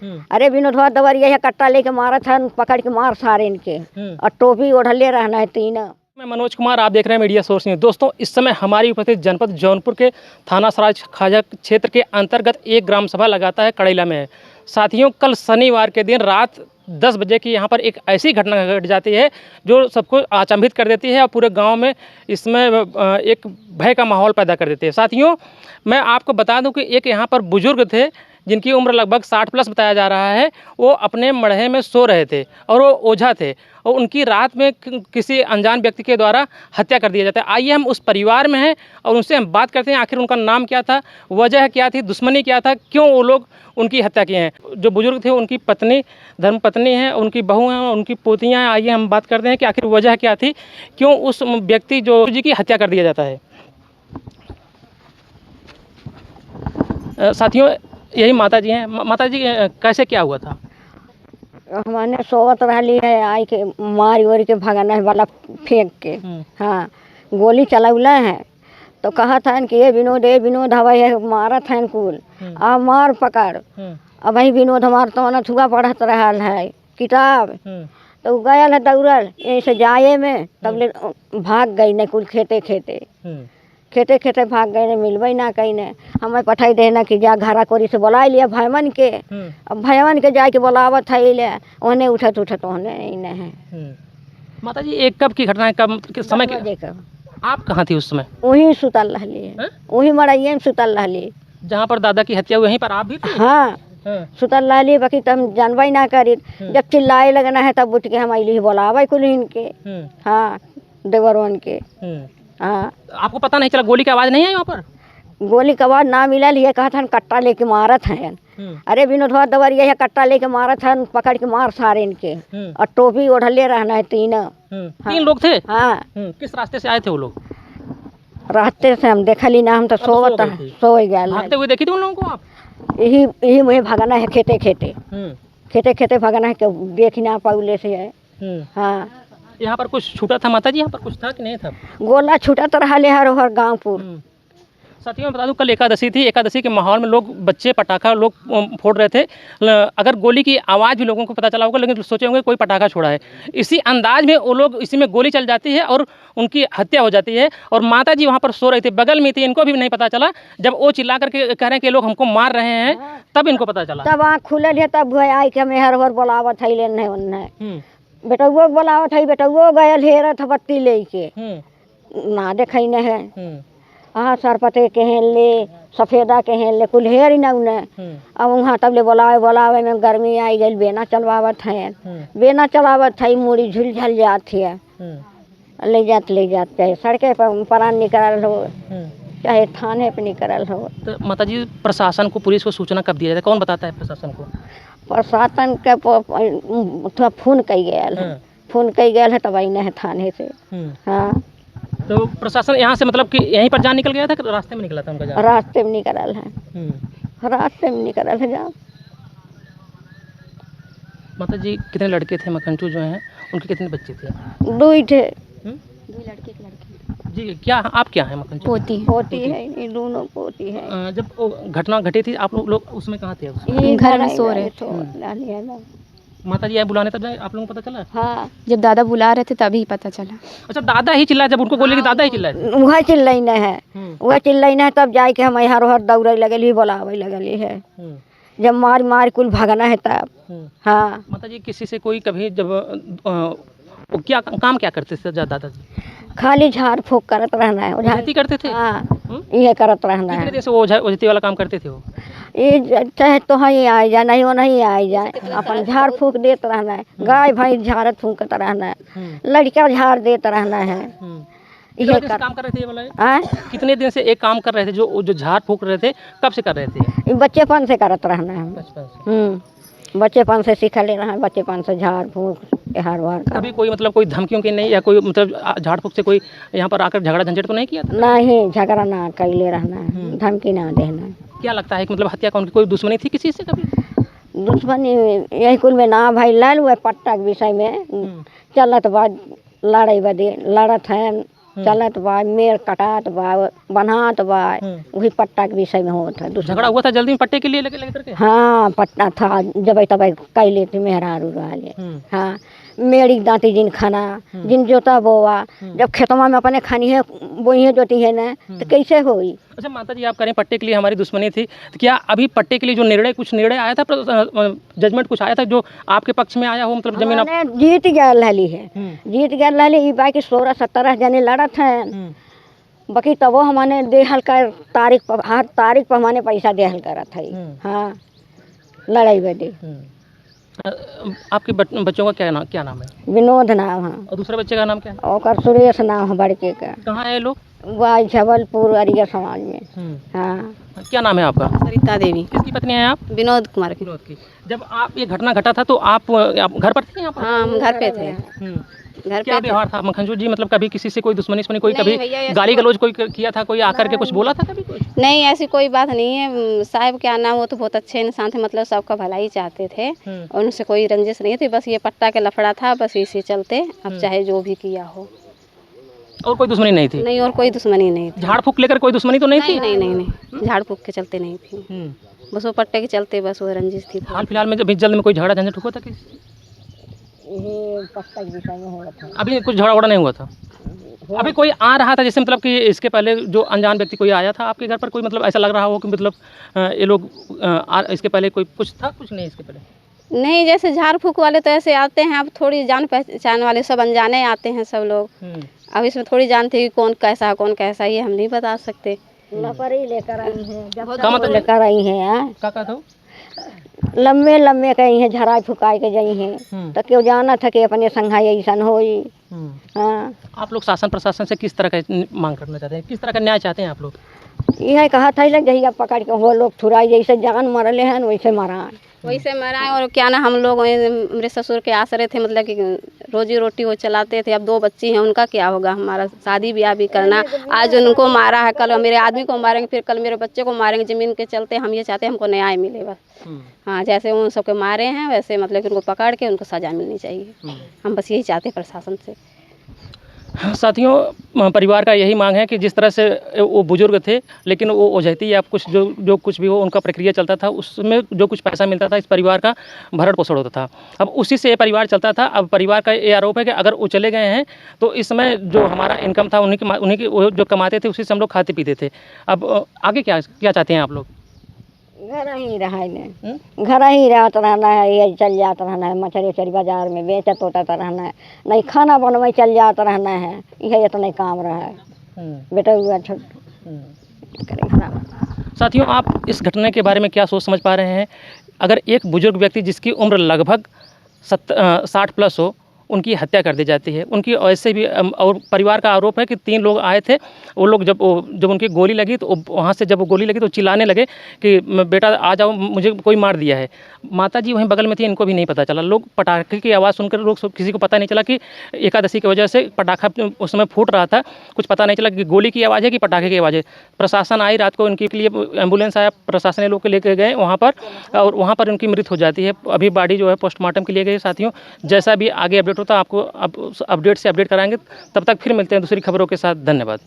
अरे विनोदवा दवरिया है कट्टा लेके मारा था, पकड़ के मार सारे इनके, और टोपी ओढ़ले रहना है तीन। मैं मनोज कुमार, आप देख रहे हैं मीडिया सोर्स न्यूज़। दोस्तों, इस समय हमारी उपस्थित जनपद जौनपुर के थाना सराज खाजा क्षेत्र के अंतर्गत एक ग्राम सभा लगाता है कड़ैला में है। साथियों, कल शनिवार के दिन रात 10 बजे की यहाँ पर एक ऐसी घटना घट जाती है जो सबको अचंभित कर देती है और पूरे गांव में इसमें एक भय का माहौल पैदा कर देती है। साथियों, मैं आपको बता दूं कि एक यहाँ पर बुजुर्ग थे जिनकी उम्र लगभग 60 प्लस बताया जा रहा है। वो अपने मढ़े में सो रहे थे और वो ओझा थे और उनकी रात में किसी अनजान व्यक्ति के द्वारा हत्या कर दिया जाता है। आइए हम उस परिवार में हैं और उनसे हम बात करते हैं, आखिर उनका नाम क्या था, वजह क्या थी, दुश्मनी क्या था, क्यों वो लोग उनकी हत्या किए हैं। जो बुजुर्ग थे उनकी पत्नी, धर्मपत्नी हैं, उनकी बहू हैं, उनकी पोतियाँ हैं। आइए हम बात करते हैं कि आखिर वजह क्या थी, क्यों उस व्यक्ति जो जी की हत्या कर दिया जाता है। साथियों, यही माता जी हैं। माता जी, कैसे क्या हुआ था? हमारे सोवत रही है, आई के मारी वारी के भगाना है वाला फेंक के। हाँ, गोली चलौला है तो कहा था कि ये विनोद हवाई है, मारा था कुल आ मार पकड़। अब वही विनोद हमार तो ना छुआ पढ़त रहा है किताब, तो गया है दौड़ल यहीं से जाए में, तब ले भाग गई न कुल खेते खेते भाग गए, मिलबे ना कहीं ने। हमें पठाई देना कि जा घरा कोरी से बुला लिया भयमन के। अब भयमन के जाके बुलावत है ले, ओने उठत ओने इन्हें है। माता जी, एक कब की घटना है, कब किस समय की? आप कहाँ थी उस समय? वहीं सुतल रहली, वहीं मड़ाइये में सुतल रहली जहाँ पर दादा की हत्या हुई, वहीं पर आप भी थी? हाँ, सुतल रहली। बाकी तम जानबे ना करी, जब चिल्लाए लगना है तब उठ के हम अली बुलावे कुल इनके। हाँ, देवरवन के। हाँ, आपको पता नहीं चला, गोली की आवाज़ नहीं आई वहाँ पर? गोली का आवाज ना मिला, लिए कहा था कट्टा लेके मारत हैं। अरे विनोदवा दवरिया है कट्टा लेके मारा था, पकड़ के मार सारे इनके, और टोपी ओढ़ले रहना है तीन। तीन लोग थे? हाँ। किस रास्ते से आए थे वो लोग? रास्ते से हम देखली ना, हम तो सो गया। भागते हुए देखी थी उन लोगों को आप? यही मुझे भगाना है खेते भगाना है, देख ना पाउले से है। हाँ, यहाँ पर कुछ छूटा था माता जी? यहाँ पर कुछ था कि नहीं था? गोला छूटा तो रहा ले हर गाँवपुर। साथियों, मैं बता दूं, कल एकादशी थी। एकादशी के माहौल में लोग, बच्चे पटाखा लोग फोड़ रहे थे। अगर गोली की आवाज़ भी लोगों को पता चला होगा, लेकिन सोचे होंगे कोई पटाखा छोड़ा है। इसी अंदाज में वो लोग, इसी में गोली चल जाती है और उनकी हत्या हो जाती है। और माता जी वहाँ पर सो रही थी, बगल में थी, इनको भी नहीं पता चला। जब वो चिल्ला करके कह रहे हैं कि लोग हमको मार रहे हैं, तब इनको पता चला। तब आँख खुलल है, तब आई के हमें हर बोलावत है लेने उन्हें। बेटुओ बोलावत है, बेटुओ गयल हेरत बत्ती लेके ना देखई न है। हाँ, सरपते केहन ले, सफेदा केहन ले, कुल हेर ही न उन्हें। अब वहाँ तब ले बोलावे में गर्मी आई गई, बेना चलवावत है, बेना चलावत है, मूड़ी झुलझल जात है। ले जात चाहे सड़के पर परान निकल हो, चाहे थाने पे निकल हो। तो माता जी, प्रशासन को, पुलिस को सूचना कब दिया जाता है? कौन बताता है प्रशासन को? प्रशासन के थोड़ा फोन कई गया है, तब आई है थाने से। हाँ, तो प्रशासन यहाँ से मतलब कि यहीं पर जान निकल गया था कि रास्ते में निकला था उनका जान? रास्ते में निकल है, रास्ते में निकल है जान। माता जी, कितने लड़के थे मखनचू जो हैं, उनके कितने बच्चे थे? दो ही थे। दो लड़के एक लड़की। जी, क्या आप क्या हैं मखनचू? पोती है, ये दोनों पोती है। जब वो घटना घटी थी, आप लोग उसमें कहाँ थे? ये घर में सो रहे थे। माता जी आए बुलाने, तब आप लोगों को पता चला? हाँ, जब दादा बुला रहे थे तभी पता चला। अच्छा, दादा ही चिल्लाए? जब उनको गोली की दादा ही चिल्लाए? वह चिल्लाई न है, वह चिल्लाई न है, तब जाए के हम हर दौड़े लगली, बोलावे लगली है। जब मार कुल भगना है तब। हाँ, माता जी, किसी से कोई कभी जब क्या काम क्या करते थे दादा जी? खाली झाड़ फूक करत रहना है, ओझाती करते थे? हाँ, ये करत रहना है। जैसे ओझाती वाला काम करते थे वो? ये चाहे तो ही आ जाए, नहीं वो नहीं आ जाए, अपन झाड़ फूक देते रहना है। गाय भैंस झाड़ फूकत रहना है, लड़का झाड़ देते रहना है। ये काम कर रहे थे ये वाला? कितने दिन से एक काम कर रहे थे, जो झाड़ फूक रहे थे, कब से कर रहे थे? बच्चेपन से करत रहना है। बचपन से? बच्चेपन से सीखा ले रहा है, बच्चेपन से झाड़ फूक हर बार। कभी कोई मतलब कोई धमकियों की नहीं, या कोई मतलब झाड़ फूक से कोई यहाँ पर आकर झगड़ा झंझट तो नहीं किया था? नहीं, झगड़ा ना कैले रहना है, धमकी ना देना। क्या लगता है कि मतलब हत्या का उनकी कोई दुश्मनी थी किसी से कभी? दुश्मनी यही कुल में ना भाई, लाल हुआ पट्टा के विषय में चलत बाद लड़ाई बदे लड़त है, चलत बा, मेड़ कटात बा, बनात बा, वही पट्टा के विषय में होता है। झगड़ा हुआ था जल्दी में पट्टे के लिए लेके करके? हाँ पट्टा था, जब तब कई लेते मेहरारू रहले। हाँ मेरी दांती जिन खाना जिन जोता बोवा, जब खेतवा में अपने खानी है बोई है जोती है ना, तो कैसे होई? अच्छा माता जी, आप करें पट्टे के लिए हमारी दुश्मनी थी, तो क्या अभी पट्टे के लिए जो निर्णय आया था, जजमेंट कुछ आया था जो आपके पक्ष में आया हो? मतलब जमीन आप जीत गया रही है, जीत गया रही। ई बाकी 16-17 जने लड़त हैं, बाकी तबो हमारे देहल का तारीख पर, हर तारीख पर हमारे पैसा देहल करत है। हाँ लड़ाई बदे। आपके बच्चों का क्या नाम है? विनोद नाम है। और दूसरे बच्चे का नाम क्या है? और सुरेश नाम है बड़के का। कहाँ है ये लोग? वाई जबलपुर अरिया समाज में। हाँ क्या नाम है आपका? सरिता देवी। किसकी पत्नी हैं आप? विनोद कुमार की। विनोद की। जब आप ये घटना घटा था तो आप घर पर थे यहाँ पर? हाँ हम घर पे थे। घर क्या पे व्यवहार था मखनजू जी? मतलब कभी किसी से कोई दुश्मनी कोई नहीं कभी भैया, ऐसा गाली गलौज कोई किया था? कोई आकर के कुछ बोला था कभी कुछ? नहीं, ऐसी कोई बात नहीं है। साहब क्या नाम, वो तो बहुत अच्छे इंसान थे, मतलब सबका भलाई चाहते थे और उनसे कोई रंजिश नहीं थी। बस ये पट्टा के लफड़ा था, बस इसी चलते अब चाहे जो भी किया हो। और कोई दुश्मनी नहीं थी? नहीं, और कोई दुश्मनी नहीं थी। झाड़ फूक लेकर कोई दुश्मनी तो नहीं थी? नहीं नहीं नहीं, झाड़ फूक के चलते नहीं थी, बस वो पट्टे के चलते बस वो रंजिश थी। हाल फिलहाल में जब जल्द में कोई झगड़ा झंझट हुआ था कि पट्टा के विषय में हुआ था? अभी कुछ झगड़ा वगड़ा नहीं हुआ था? अभी कोई आ रहा था जैसे, मतलब कि इसके पहले जो अनजान व्यक्ति कोई आया था आपके घर पर, कोई मतलब ऐसा लग रहा हो कि मतलब ये लोग इसके पहले कोई कुछ था? कुछ नहीं इसके पहले? नहीं, जैसे झाड़ फूक वाले तो ऐसे आते हैं, अब थोड़ी जान पहचान वाले सब अनजाने आते हैं सब लोग। अब इसमें थोड़ी जानते हैं कि कौन कैसा है कौन कैसा, ये हम नहीं बता सकते। लपरी लेकर आई हैं, जब लेकर आई हैं, क्या था? लम्बे लम्बे कहीं है, झराई फुकाई के जाई हैं, तो क्यों जाना था कि अपने संघाई ऐसा होई। हाँ आप लोग शासन प्रशासन से किस तरह का मांग करना चाहते हैं? किस तरह का न्याय चाहते हैं आप लोग? यह कहा था लग जहिया पकड़ के वो लोग छुराई, जैसे जान मरले हैं वैसे मरा, वैसे मराएं। और क्या ना, हम लोग मेरे ससुर के आसरे थे, मतलब कि रोजी रोटी वो चलाते थे। अब 2 बच्ची हैं, उनका क्या होगा? हमारा शादी ब्याह भी करना। आज उनको मारा है, कल मेरे आदमी को मारेंगे, फिर कल मेरे बच्चे को मारेंगे। ज़मीन के चलते हम ये चाहते हैं हमको न्याय मिले बस। हाँ जैसे उन सबके मारे हैं वैसे मतलब कि उनको पकड़ के उनको सज़ा मिलनी चाहिए। हम बस यही चाहते हैं प्रशासन से। साथियों, परिवार का यही मांग है कि जिस तरह से वो बुजुर्ग थे, लेकिन वो ओझैती या कुछ जो कुछ भी हो उनका प्रक्रिया चलता था, उसमें जो कुछ पैसा मिलता था इस परिवार का भरण पोषण होता था। अब उसी से ये परिवार चलता था। अब परिवार का ये आरोप है कि अगर वो चले गए हैं तो इस समय जो हमारा इनकम था उन्हीं की वो जो कमाते थे उसी से हम लोग खाते पीते थे। अब आगे क्या चाहते हैं आप लोग? घर ही रहा है, घर ही रहत रहना है, ये चल जाता रहना है, मछली उछली बाजार में बेचत होता रहना है, नहीं खाना बनवाई चल जाता रहना है, यह इतना काम रहा है। बेटा हुआ साथियों, आप इस घटना के बारे में क्या सोच समझ पा रहे हैं? अगर एक बुजुर्ग व्यक्ति जिसकी उम्र लगभग 60 प्लस हो, उनकी हत्या कर दी जाती है। उनकी ऐसे भी और परिवार का आरोप है कि 3 लोग आए थे। वो लोग जब उनकी गोली लगी तो वहाँ से जब वो गोली लगी तो चिल्लाने लगे कि बेटा आ जाओ, मुझे कोई मार दिया है। माता जी वहीं बगल में थी, इनको भी नहीं पता चला। लोग पटाखे की आवाज़ सुनकर किसी को पता नहीं चला कि एकादशी की वजह से पटाखा उस समय फूट रहा था। कुछ पता नहीं चला कि गोली की आवाज़ है कि पटाखे की आवाज़ है। प्रशासन आई रात को, इनके लिए एम्बुलेंस आया, प्रशासन ने लोग को लेकर गए वहाँ पर और वहाँ पर उनकी मृत्यु हो जाती है। अभी बॉडी जो है पोस्टमार्टम के लिए गई। साथियों, जैसा भी आगे अपडेट होता है आपको अपडेट से अपडेट कराएंगे। तब तक फिर मिलते हैं दूसरी खबरों के साथ। धन्यवाद।